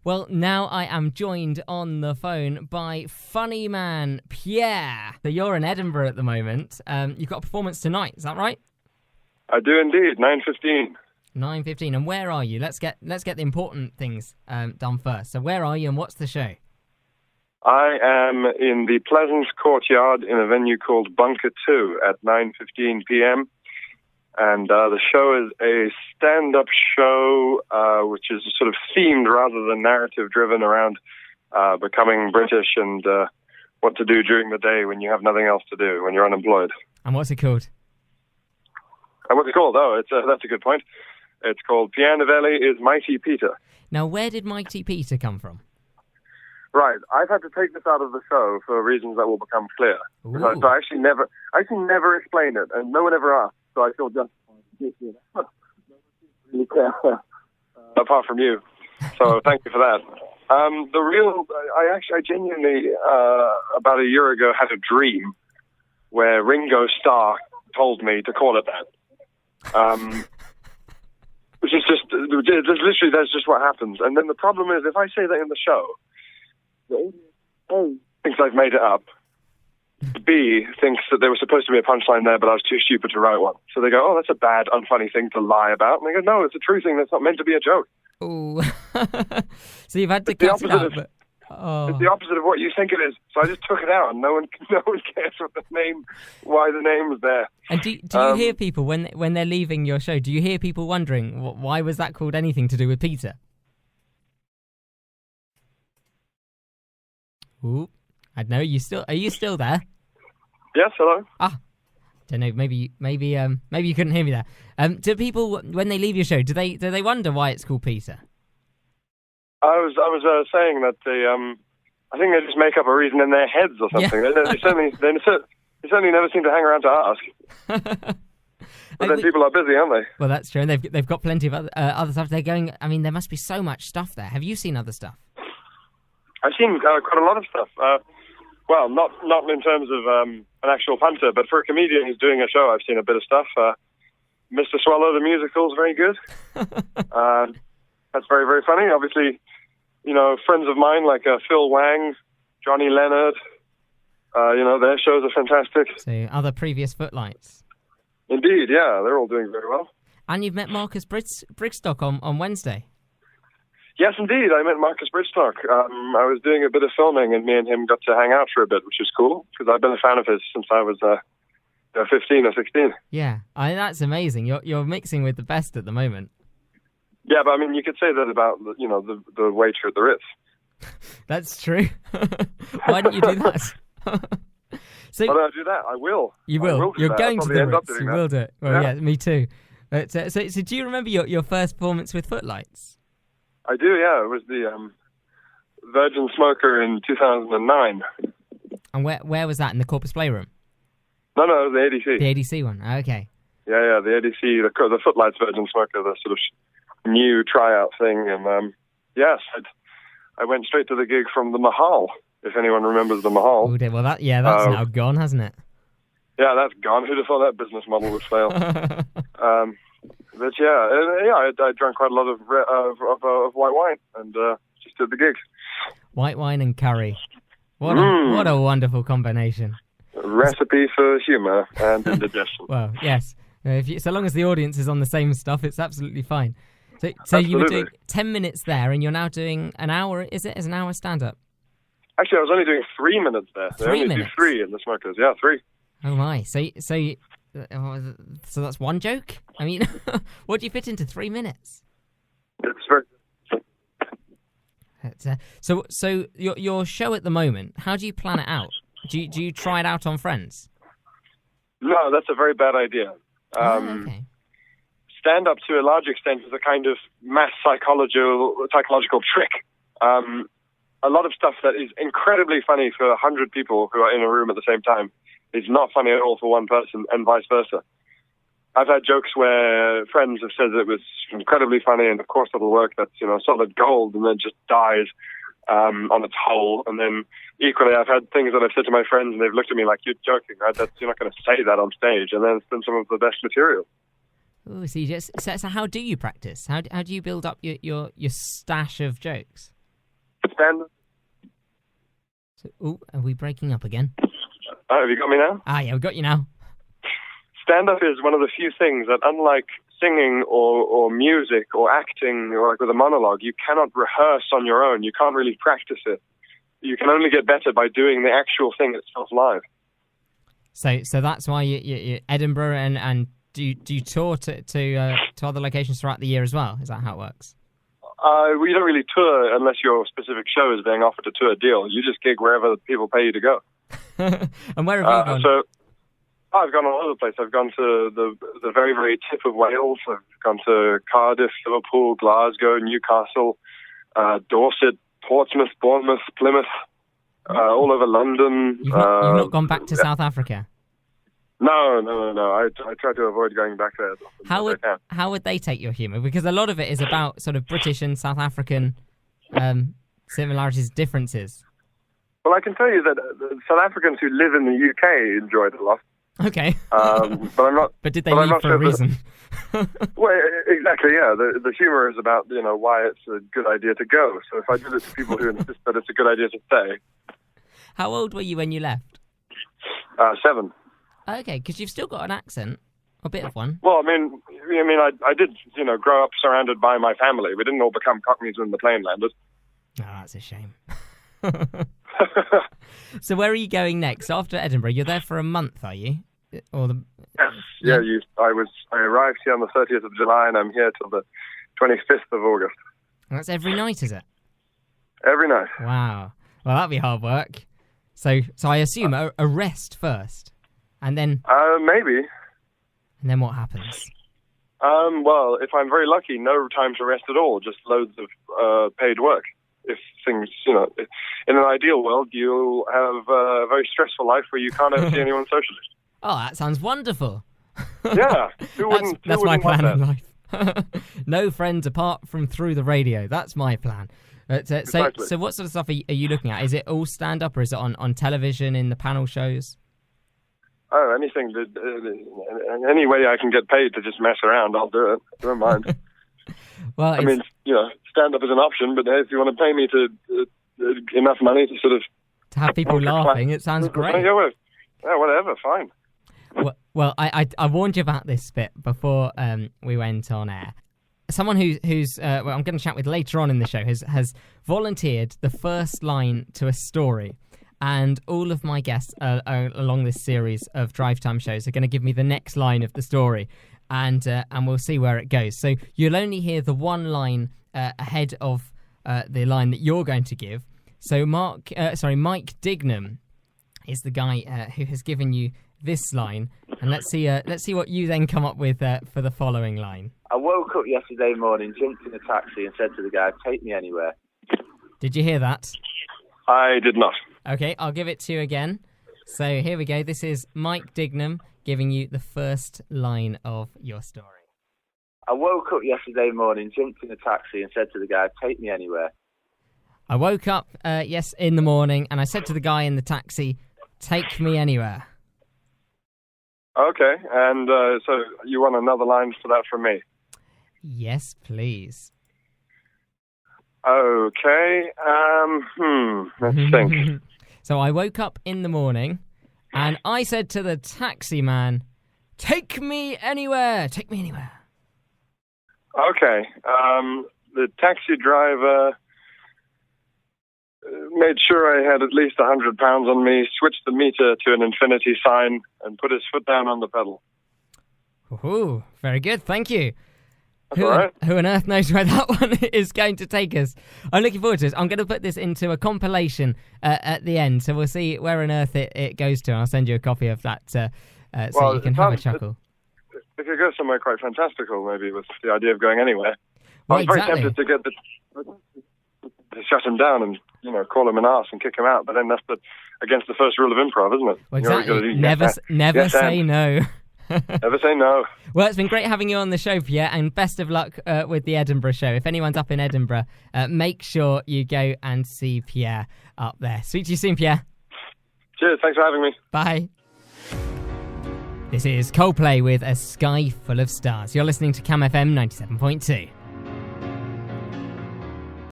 Well, now I am joined on the phone by funny man Pierre. So you're in Edinburgh at the moment. You've got a performance tonight, is that right? I do indeed, 9:15. 9:15. And where are you? Let's get the important things done first. So where are you and what's the show? I am in the Pleasance Courtyard in a venue called Bunker 2 at 9:15 p.m. And the show is a stand-up show which is sort of themed rather than narrative-driven around becoming British and what to do during the day when you have nothing else to do, when you're unemployed. And what's it called? And what's it called? Oh, that's a good point. It's called Pierre Novellie is Mighty Peter. Now, where did Mighty Peter come from? Right, I've had to take this out of the show for reasons that will become clear. So I actually never explained it, and no one ever asked. So I feel justified. Apart from you. So thank you for that. I genuinely, about a year ago, had a dream where Ringo Starr told me to call it that. Which is just, literally, that's just what happens. And then the problem is, if I say that in the show, A thinks I've made it up. B thinks that there was supposed to be a punchline there, but I was too stupid to write one. So they go, oh, that's a bad, unfunny thing to lie about. And they go, no, it's a true thing that's not meant to be a joke. Ooh. So you've had to cut it out. It's the opposite of what you think it is. So I just took it out, and no one cares why the name is there. And do you hear people when they're leaving your show? Do you hear people wondering why was that called anything to do with Peter? Ooh, I don't know. Are you still there? Yes, hello. Don't know. Maybe you couldn't hear me there. Do people, when they leave your show, do they wonder why it's called Peter? I was saying that I think they just make up a reason in their heads or something. Yeah. They certainly never seem to hang around to ask. But then people are busy, aren't they? Well, that's true, and they've got plenty of other stuff. They're going. I mean, there must be so much stuff there. Have you seen other stuff? I've seen quite a lot of stuff. Well, not in terms of an actual punter, but for a comedian who's doing a show, I've seen a bit of stuff. Mr. Swallow, the musical, is very good. That's very, very funny. Obviously, friends of mine like Phil Wang, Johnny Leonard, their shows are fantastic. So other previous Footlights. Indeed, yeah, they're all doing very well. And you've met Marcus Brigstock on Wednesday. Yes, indeed. I met Marcus Brigstock. I was doing a bit of filming, and me and him got to hang out for a bit, which is cool, because I've been a fan of his since I was 15 or 16. Yeah, that's amazing. You're mixing with the best at the moment. Yeah, but I mean, you could say that about the waiter at the Ritz. That's true. Why don't you do that? Why don't I do that? I will. You will. You're going to the Ritz. You will do it. Well, yeah, me too. So do you remember your first performance with Footlights? I do, yeah. It was the Virgin Smoker in 2009. And where was that? In the Corpus Playroom? No, it was the ADC. The ADC one. Okay. Yeah, the ADC, the Footlights Virgin Smoker, the sort of new tryout thing. And yes, I went straight to the gig from the Mahal, if anyone remembers the Mahal. Oh, well, that's now gone, hasn't it? Yeah, that's gone. Who'd have thought that business model would fail? But I drank quite a lot of white wine and just did the gigs. White wine and curry. What a wonderful combination. A recipe for humour and indigestion. Well, yes. So long as the audience is on the same stuff, it's absolutely fine. So you were doing 10 minutes there, and you're now doing an hour. Is it as an hour stand-up? Actually, I was only doing 3 minutes there. They only do 3 in the Smokers. Yeah, 3. Oh my! So that's one joke. I mean, what do you fit into 3 minutes? It's very. So your show at the moment. How do you plan it out? Do you try it out on friends? No, that's a very bad idea. Okay. Stand-up, to a large extent, is a kind of mass psychological trick. A lot of stuff that is incredibly funny for 100 people who are in a room at the same time is not funny at all for one person, and vice versa. I've had jokes where friends have said that it was incredibly funny, and of course it'll work. That's solid gold, and then just dies on its hole. And then equally, I've had things that I've said to my friends, and they've looked at me like, "You're joking, right? You're not going to say that on stage." And then it's been some of the best material. Oh, so how do you practice? How do you build up your stash of jokes? Stand-up. So, are we breaking up again? Have you got me now? Yeah, we got you now. Stand-up is one of the few things that, unlike singing or music or acting or like with a monologue, you cannot rehearse on your own. You can't really practice it. You can only get better by doing the actual thing itself live. So that's why you're Edinburgh, and do you tour to other locations throughout the year as well? Is that how it works? We don't really tour unless your specific show is being offered a tour deal. You just gig wherever people pay you to go. And where have you gone? So I've gone all over the place. I've gone to the very, very tip of Wales. I've gone to Cardiff, Liverpool, Glasgow, Newcastle, Dorset, Portsmouth, Bournemouth, Plymouth, all over London. You've not gone back to South Africa? No. I try to avoid going back there. How would they take your humour? Because a lot of it is about sort of British and South African similarities, differences. Well, I can tell you that South Africans who live in the UK enjoyed it a lot. Okay. But I'm not. But did they leave for a reason? Well, exactly. Yeah. The humour is about why it's a good idea to go. So if I did it to people who insist that it's a good idea to stay. How old were you when you left? 7. Okay, because you've still got an accent, a bit of one. Well, I did grow up surrounded by my family. We didn't all become Cockneys when the plane landed. Oh, that's a shame. So where are you going next after Edinburgh? You're there for a month, are you? Yes. Yeah. I arrived here on the 30th of July, and I'm here till the 25th of August. That's every night, is it? Every night. Wow. Well, that'd be hard work. So I assume a rest first, and then maybe. And then what happens? Well, if I'm very lucky, no time to rest at all. Just loads of paid work. If things, in an ideal world, you'll have a very stressful life where you can't ever see anyone socially. Oh, that sounds wonderful. Yeah. That's my plan in life. No friends apart from through the radio. That's my plan. Exactly. So what sort of stuff are you looking at? Is it all stand-up, or is it on television, in the panel shows? Oh, anything. Any way I can get paid to just mess around, I'll do it. I don't mind. Well, stand-up is an option, but if you want to pay me to enough money to sort of... To have people laughing, it sounds great. Yeah, whatever, fine. Well, I warned you about this bit before we went on air. Someone who's I'm going to chat with later on in the show has volunteered the first line to a story. And all of my guests along this series of Drive Time shows are going to give me the next line of the story. And we'll see where it goes. So you'll only hear the one line ahead of the line that you're going to give. So Mike Dignam is the guy who has given you this line, and let's see what you then come up with for the following line. I woke up yesterday morning, jumped in a taxi, and said to the guy, "Take me anywhere." Did you hear that? I did not. Okay, I'll give it to you again. So here we go. This is Mike Dignam giving you the first line of your story. I woke up yesterday morning, jumped in a taxi, and said to the guy, "Take me anywhere." I woke up, in the morning, and I said to the guy in the taxi, "Take me anywhere." Okay, and so you want another line for that from me? Yes, please. Okay, let's think. So I woke up in the morning, and I said to the taxi man, "Take me anywhere, take me anywhere." Okay, the taxi driver made sure I had at least £100 on me, switched the meter to an infinity sign, and put his foot down on the pedal. Ooh, very good, thank you. That's all right. Who on earth knows where that one is going to take us? I'm looking forward to this. I'm going to put this into a compilation at the end, so we'll see where on earth it goes to. I'll send you a copy of that so you can have a chuckle. It could go somewhere quite fantastical, maybe, with the idea of going anywhere. Well, I was very tempted to get to shut him down and call him an arse and kick him out, but then that's against the first rule of improv, isn't it? Well, exactly. Never say no. Never say no. Well, it's been great having you on the show, Pierre, and best of luck with the Edinburgh show. If anyone's up in Edinburgh, make sure you go and see Pierre up there. Speak to you soon, Pierre. Cheers. Thanks for having me. Bye. This is Coldplay with A Sky Full of Stars. You're listening to Cam FM 97.2.